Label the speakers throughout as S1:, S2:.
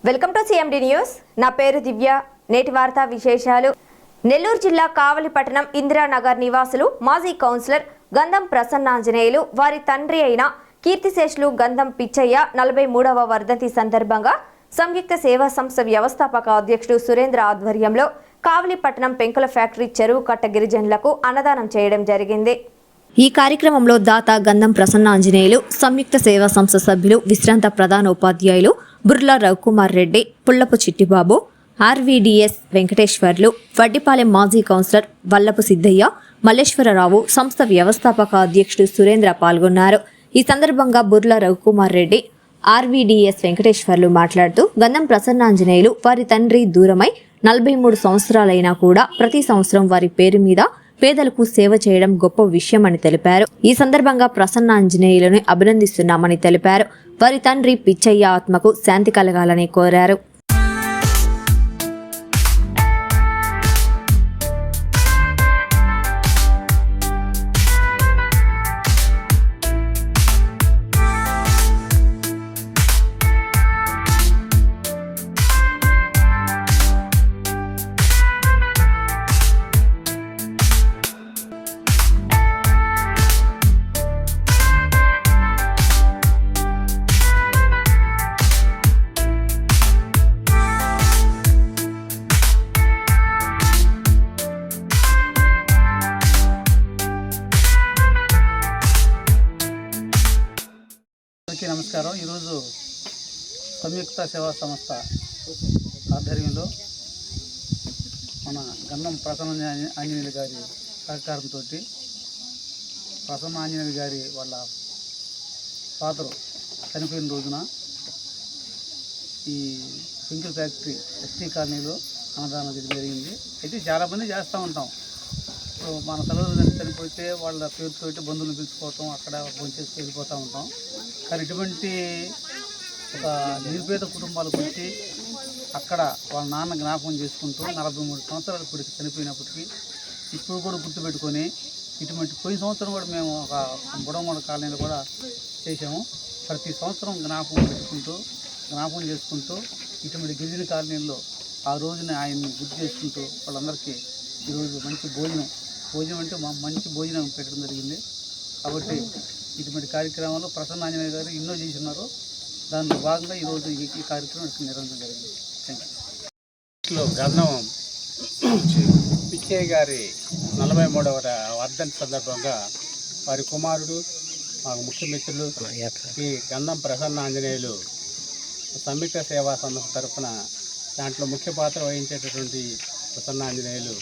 S1: Welcome to CMD news. నా పేరు దివ్య. నేటి వార్తా విశేషాలు. నెల్లూరు జిల్లా కావలిపట్టణం ఇందిరానగర్ నివాసులు మాజీ కౌన్సిలర్ గంధం ప్రసన్నాంజనేయులు వారి తండ్రి అయిన కీర్తిశేషులు గంధం పిచ్చయ్య 43వ వర్ధంతి సందర్భంగా సంయుక్త సేవా సంస్థ వ్యవస్థాపక అధ్యక్షుడు సురేంద్ర ఆధ్వర్యంలో కావలిపట్టణం పెంకుల ఫ్యాక్టరీ చెరువు కట్ట గిరిజనులకు అన్నదానం చేయడం జరిగింది. ఈ కార్యక్రమంలో దాత గంధం ప్రసన్నాంజనేయులు, సంయుక్త సేవా సంస్థ సభ్యులు, విశ్రాంత ప్రధాన ఉపాధ్యాయులు బుర్ల రవికుమార్ రెడ్డి, పుల్లపు చిట్టిబాబు, ఆర్వీడీఎస్ వెంకటేశ్వర్లు, వడ్డిపాలెం మాజీ కౌన్సిలర్ వల్లపు సిద్ధయ్య, మల్లేశ్వరరావు, సంస్థ వ్యవస్థాపక అధ్యక్షుడు సురేంద్ర పాల్గొన్నారు. ఈ సందర్భంగా బుర్ల రవికుమార్ రెడ్డి, ఆర్వీడీఎస్ వెంకటేశ్వర్లు మాట్లాడుతూ గంధం ప్రసన్నాంజనేయులు వారి తండ్రి దూరమై 43 సంవత్సరాలైనా కూడా ప్రతి సంవత్సరం వారి పేరు మీద పేదలకు సేవ చేయడం గొప్ప విషయమని తెలిపారు. ఈ సందర్భంగా ప్రసన్నాంజనేయులను అభినందిస్తున్నామని తెలిపారు. వారి తండ్రి పిచ్చయ్య ఆత్మకు శాంతి కలగాలని కోరారు.
S2: నమస్కారం. ఈరోజు సంయుక్త సేవా సంస్థ ఆధ్వర్యంలో మన గంధం ప్రసన్న ఆంజనేయులు గారి సహకారంతో ప్రసన్న ఆంజనేయులు గారి వాళ్ళ ఫాదరు చనిపోయిన రోజున ఈ పెంకుల ఫ్యాక్టరీ ఎస్టీ కాలనీలో అన్నదానం జరిగింది. అయితే చాలామంది చేస్తూ ఉంటాం. మన తల్లిదండ్రులు చనిపోతే వాళ్ళ పేరుతో బంధువులు పిలుచుకోవటం, అక్కడ భోంచేసి వెళ్ళిపోతూ ఉంటాం. కానీ ఇటువంటి ఒక నిరుపేద కుటుంబాలకు వచ్చి అక్కడ వాళ్ళ నాన్న జ్ఞాపకం చేసుకుంటూ 43 సంవత్సరాల కొడుకు చనిపోయినప్పటికీ ఇప్పుడు కూడా గుర్తుపెట్టుకొని ఇటువంటి పోయిన సంవత్సరం కూడా మేము ఒక బుడమూడ కాలనీలో కూడా చేసాము. ప్రతి సంవత్సరం జ్ఞాపకం చేసుకుంటూ ఇటువంటి గిరిజన కాలనీల్లో ఆ రోజున ఆయన్ని గుర్తు చేసుకుంటూ వాళ్ళందరికీ ఈరోజు మంచి భోజనం అంటే మంచి భోజనం పెట్టడం జరిగింది. కాబట్టి ఇటువంటి కార్యక్రమాలు ప్రసన్న ఆంజనేయ గారు ఎన్నో చేస్తున్నారు. దానిలో భాగంగా ఈరోజు ఈ కార్యక్రమం నిర్వహించడం జరిగింది. Thank you.
S3: గంధం పిచ్చయ్య గారి 43వ వర్ధంతి సందర్భంగా వారి కుమారుడు మాకు ముఖ్య మిత్రులు ఈ గంధం ప్రసన్న ఆంజనేయులు సంయుక్త సేవా సంస్థ తరఫున దాంట్లో ముఖ్య పాత్ర వహించేటటువంటి ప్రసన్న ఆంజనేయులు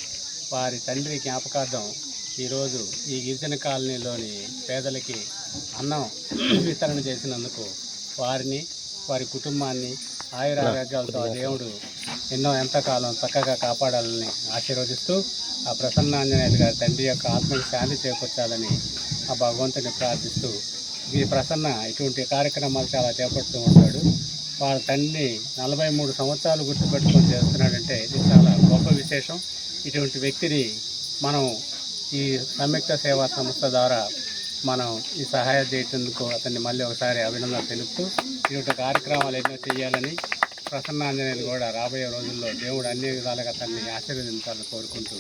S3: వారి తండ్రి జ్ఞాపకార్థం ఈరోజు ఈ గిరిజన కాలనీలోని పేదలకి అన్నం వితరణ చేసినందుకు వారిని, వారి కుటుంబాన్ని ఆయురారోగ్యాలతో దేవుడు ఎంతకాలం చక్కగా కాపాడాలని ఆశీర్వదిస్తూ ఆ ప్రసన్నాంజనేయులు గారి తండ్రి యొక్క ఆత్మకి శాంతి చేకూర్చాలని ఆ భగవంతుని ప్రార్థిస్తూ ఈ ప్రసన్న ఇటువంటి కార్యక్రమాలు చాలా చేపడుతూ ఉంటాడు. వాళ్ళ తండ్రి 43 సంవత్సరాలు గుర్తుపెట్టుకొని చేస్తున్నాడంటే ఇది చాలా గొప్ప విశేషం. ఇటువంటి వ్యక్తిని మనం ఈ సంయుక్త సేవా సంస్థ ద్వారా మనం ఈ సహాయం చేయటందుకు అతన్ని మళ్ళీ ఒకసారి అభినందన తెలుపుతూ ఇటువంటి కార్యక్రమాలు ఎన్నో చేయాలని ప్రసన్నాంజనేయులు కూడా రాబోయే రోజుల్లో దేవుడు అన్ని విధాలుగా అతన్ని ఆశీర్వదించాలని కోరుకుంటూ